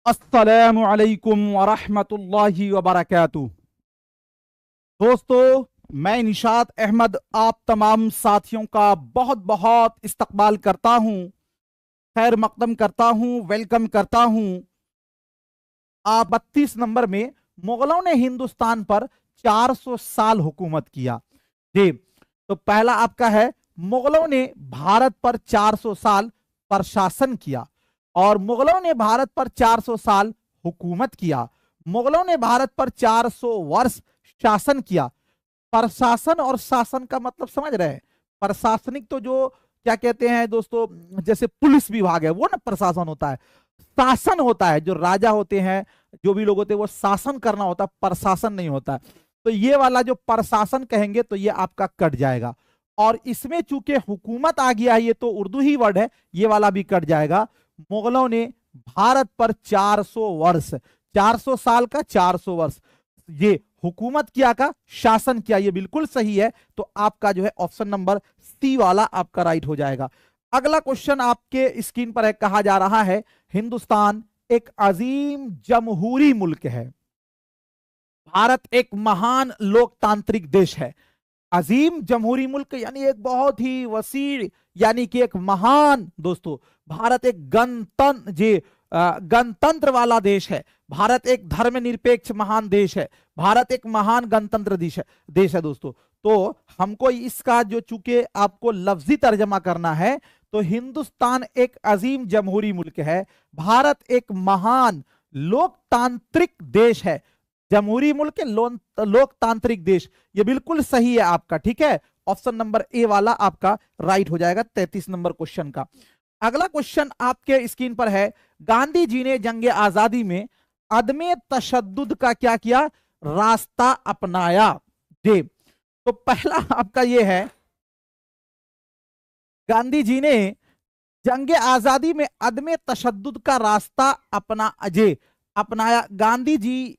अस्सलामु अलैकुम वरहमतुल्लाहि वबरकातुह। दोस्तों, मैं निशात अहमद आप तमाम साथियों का बहुत बहुत इस्तकबाल करता हूं, खैर मकदम करता हूं, वेलकम करता हूं। आप 32 नंबर में मुगलों ने हिंदुस्तान पर 400 साल हुकूमत किया। जी, तो पहला आपका है मुगलों ने भारत पर 400 साल प्रशासन किया, और मुगलों ने भारत पर 400 साल हुकूमत किया। मुगलों ने भारत पर 400 वर्ष शासन किया। प्रशासन और शासन का मतलब समझ रहे हैं? प्रशासनिक तो जो क्या कहते हैं दोस्तों, जैसे पुलिस विभाग है वो ना प्रशासन होता है। शासन होता है, जो राजा होते हैं, जो भी लोग होते हैं, वो शासन करना होता है, प्रशासन नहीं होता है। तो ये वाला जो प्रशासन कहेंगे तो ये आपका कट जाएगा। और इसमें चूंकि हुकूमत आ गया है, ये तो उर्दू ही वर्ड है, ये वाला भी कट जाएगा। मुगलों ने भारत पर 400 वर्ष, 400 साल का 400 वर्ष ये हुकूमत किया का शासन किया, ये बिल्कुल सही है। तो आपका जो है ऑप्शन नंबर सी वाला आपका राइट हो जाएगा। अगला क्वेश्चन आपके स्क्रीन पर है, कहा जा रहा है हिंदुस्तान एक अजीम जमहूरी मुल्क है, भारत एक महान लोकतांत्रिक देश है। अजीम जमहूरी मुल्क यानी एक बहुत ही वसीर, यानी कि एक महान, दोस्तों भारत एक गणतंत्र वाला देश है। भारत एक धर्मनिरपेक्ष महान देश है। भारत एक महान गणतंत्र देश है दोस्तों। तो हमको इसका जो चूंकि आपको लफ्जी तर्जमा करना है, तो हिंदुस्तान एक अजीम जमहूरी मुल्क है, भारत एक महान लोकतांत्रिक देश है। जमहूरी मुल्क, लोकतांत्रिक देश, ये बिल्कुल सही है आपका, ठीक है। ऑप्शन नंबर ए वाला आपका राइट हो जाएगा 33 नंबर क्वेश्चन का। अगला क्वेश्चन आपके स्क्रीन पर है, गांधी जी ने जंग आजादी में अदमे तशद्दुद का क्या किया, रास्ता अपनाया। जी, तो पहला आपका ये है, गांधी जी ने जंग आजादी में अदमे तशद्दुद का रास्ता अपनाया। गांधी जी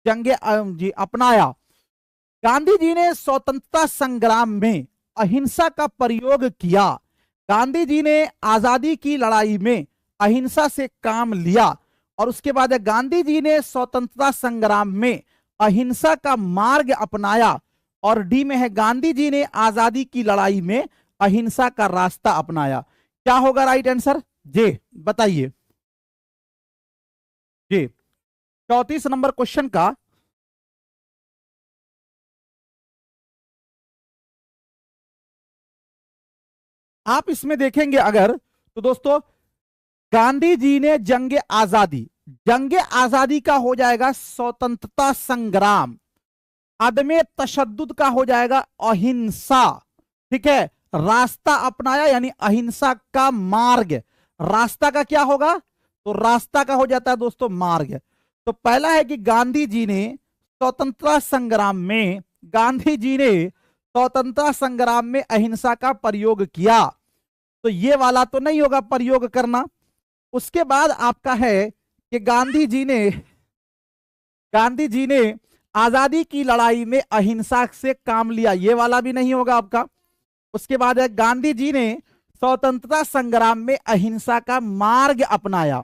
जी अपनाया। गांधी जी ने स्वतंत्रता संग्राम में अहिंसा का प्रयोग किया। गांधी जी ने आजादी की लड़ाई में अहिंसा से काम लिया। और उसके बाद गांधी जी ने स्वतंत्रता संग्राम में अहिंसा का मार्ग अपनाया। और डी में है, गांधी जी ने आजादी की लड़ाई में अहिंसा का रास्ता अपनाया। क्या होगा राइट आंसर? जी बताइए। जी, 34 नंबर क्वेश्चन का आप इसमें देखेंगे अगर, तो दोस्तों गांधी जी ने जंग आजादी का हो जाएगा स्वतंत्रता संग्राम, अदमे तशद्दुद का हो जाएगा अहिंसा, ठीक है। रास्ता अपनाया यानी अहिंसा का मार्ग, रास्ता का क्या होगा, तो रास्ता का हो जाता है दोस्तों मार्ग। तो पहला है कि गांधी जी ने स्वतंत्रता संग्राम में, गांधी जी ने स्वतंत्रता संग्राम में अहिंसा का प्रयोग किया, तो ये वाला तो नहीं होगा प्रयोग करना। उसके बाद आपका है कि गांधी जी ने आजादी की लड़ाई में अहिंसा से काम लिया, ये वाला भी नहीं होगा आपका। उसके बाद है गांधी जी ने स्वतंत्रता संग्राम में अहिंसा का मार्ग अपनाया।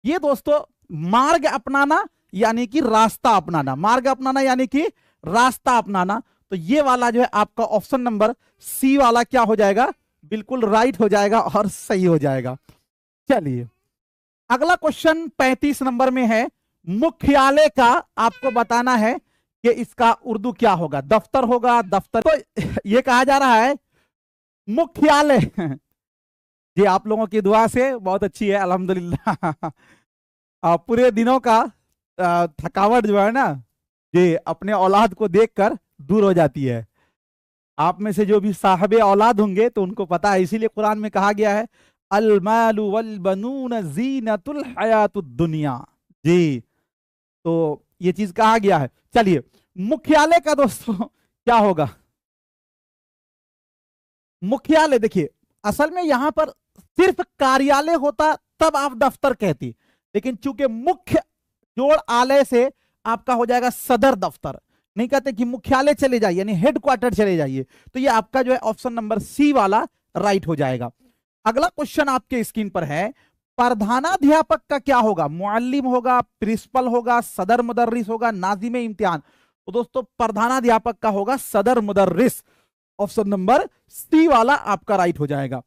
ये दोस्तों मार्ग अपनाना यानी कि रास्ता अपनाना, मार्ग अपनाना यानी कि रास्ता अपनाना, तो ये वाला जो है आपका ऑप्शन नंबर सी वाला क्या हो जाएगा, बिल्कुल राइट हो जाएगा और सही हो जाएगा। चलिए अगला क्वेश्चन 35 नंबर में है, मुख्यालय का आपको बताना है कि इसका उर्दू क्या होगा, दफ्तर होगा, दफ्तर। तो ये कहा जा रहा है मुख्यालय जी आप लोगों की दुआ से बहुत अच्छी है अल्हम्दुलिल्लाह। पूरे दिनों का थकावट जो है ना, ये अपने औलाद को देखकर दूर हो जाती है। आप में से जो भी साहबे औलाद होंगे तो उनको पता है, इसीलिए कुरान में कहा गया है अल मालु वल बनून जीनतुल हयातुद दुनिया। जी, तो ये चीज कहा गया है। चलिए मुख्यालय का दोस्तों क्या होगा, मुख्यालय देखिए असल में यहां पर सिर्फ कार्यालय होता तब आप दफ्तर कहती, लेकिन चूंकि मुख्य जोड़ आलय से आपका हो जाएगा सदर दफ्तर, नहीं कहते कि मुख्यालय चले जाइए यानी हेडक्वार्टर चले जाइए। तो ये आपका जो है ऑप्शन नंबर सी वाला राइट हो जाएगा। अगला क्वेश्चन आपके स्क्रीन पर है, प्रधानाध्यापक का क्या होगा? मुअल्लिम होगा, प्रिंसिपल होगा, सदर मुदर्रिस होगा, नाजिम इम्तिहान। तो दोस्तों प्रधानाध्यापक का होगा सदर मुदर्रिस। ऑप्शन नंबर सी वाला आपका राइट हो जाएगा।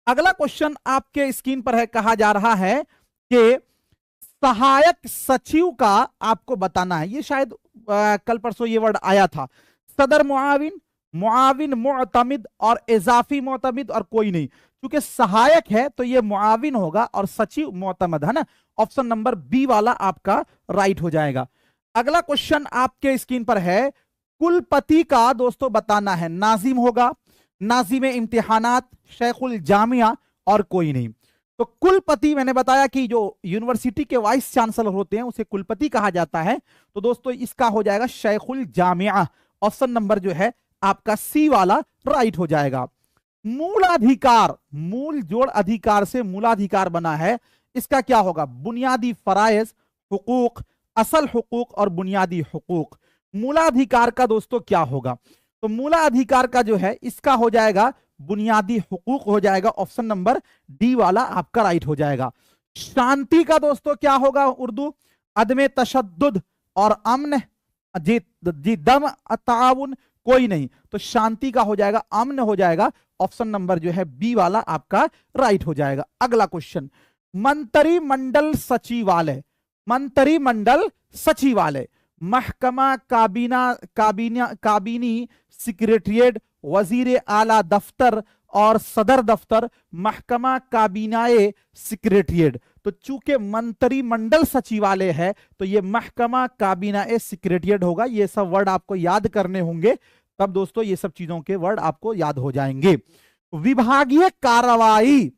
अगला क्वेश्चन आपके स्क्रीन पर है, कहा जा रहा है कि सहायक सचिव का आपको बताना है। ये शायद कल परसों ये वर्ड आया था। सदर मुआविन, मुआविन मुअतमिद और इजाफी मुअतमिद और कोई नहीं। क्योंकि सहायक है तो ये मुआविन होगा और सचिव मुअतमद है ना। ऑप्शन नंबर बी वाला आपका राइट हो जाएगा। अगला क्वेश्चन आपके स्क्रीन पर है, कुलपति का दोस्तों बताना है। नाजिम होगा, नाजिम इम्तिहानात, शेखुल जामिया और कोई नहीं। तो कुलपति मैंने बताया कि जो यूनिवर्सिटी के वाइस चांसलर होते हैं उसे कुलपति कहा जाता है। तो दोस्तों इसका हो जाएगा शेखुल जामिया। ऑप्शन नंबर जो है आपका सी वाला राइट हो जाएगा। मूलाधिकार, मूल जोड़ अधिकार से मूलाधिकार बना है, इसका क्या होगा? बुनियादी फराइज, हुकूक, असल हुकूक और बुनियादी हुकूक। मूलाधिकार का दोस्तों क्या होगा? तो मूलाधिकार का जो है इसका हो जाएगा बुनियादी हुकूक हो जाएगा। ऑप्शन नंबर डी वाला आपका राइट हो जाएगा। शांति का दोस्तों क्या होगा? उर्दू अदमे तशद्दुद और अमन, जी दम ताउन, कोई नहीं। तो शांति का हो जाएगा अमन हो जाएगा। ऑप्शन नंबर जो है बी वाला आपका राइट हो जाएगा। अगला क्वेश्चन, मंत्रिमंडल सचिवालय, मंत्रिमंडल सचिवालय, महकमा काबीना, काबीनी सेक्रेटरिएट, वजीर आला दफ्तर और सदर दफ्तर, महकमा काबीनाए सेक्रेटरिएट। तो चूंकि मंत्रिमंडल सचिवालय है तो ये महकमा काबीनाए सेक्रेटरिएट होगा। ये सब वर्ड आपको याद करने होंगे, तब दोस्तों ये सब चीजों के वर्ड आपको याद हो जाएंगे। विभागीय कार्रवाई,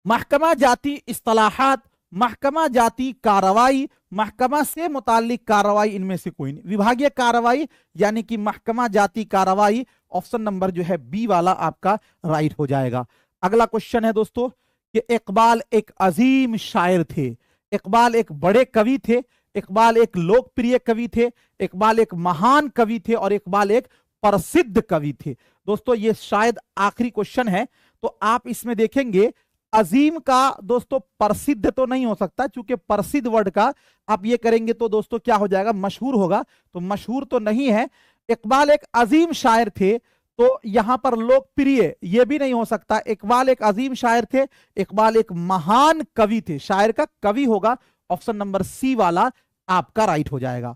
महकमा जाती इस्तलाहात, महकमा जाती कार्रवाई, महकमा से मुताल्लिक कार्रवाई, इनमें से कोई नहीं। विभागीय कार्रवाई यानी कि महकमा जाती कार्रवाई। ऑप्शन नंबर जो है बी वाला आपका राइट हो जाएगा। अगला क्वेश्चन है दोस्तों कि इकबाल एक अजीम शायर थे, इकबाल एक बड़े कवि थे, इकबाल एक लोकप्रिय कवि थे, इकबाल एक महान कवि थे और इकबाल एक प्रसिद्ध कवि थे। दोस्तों ये शायद आखिरी क्वेश्चन है, तो आप इसमें देखेंगे अजीम का दोस्तों प्रसिद्ध तो नहीं हो सकता, क्योंकि प्रसिद्ध वर्ड का आप ये करेंगे तो दोस्तों क्या हो जाएगा? मशहूर होगा। तो मशहूर तो नहीं है। इकबाल एक अजीम शायर थे, तो यहां पर लोकप्रिय ये भी नहीं हो सकता। इकबाल एक अजीम शायर थे, इकबाल एक महान कवि थे, शायर का कवि होगा। ऑप्शन नंबर सी वाला आपका राइट हो जाएगा।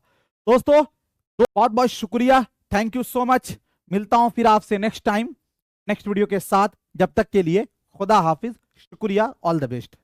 दोस्तों बहुत बहुत शुक्रिया, थैंक यू सो मच। मिलता हूं फिर आपसे नेक्स्ट टाइम नेक्स्ट वीडियो के साथ। जब तक के लिए खुदा हाफिज, शुक्रिया, ऑल द बेस्ट।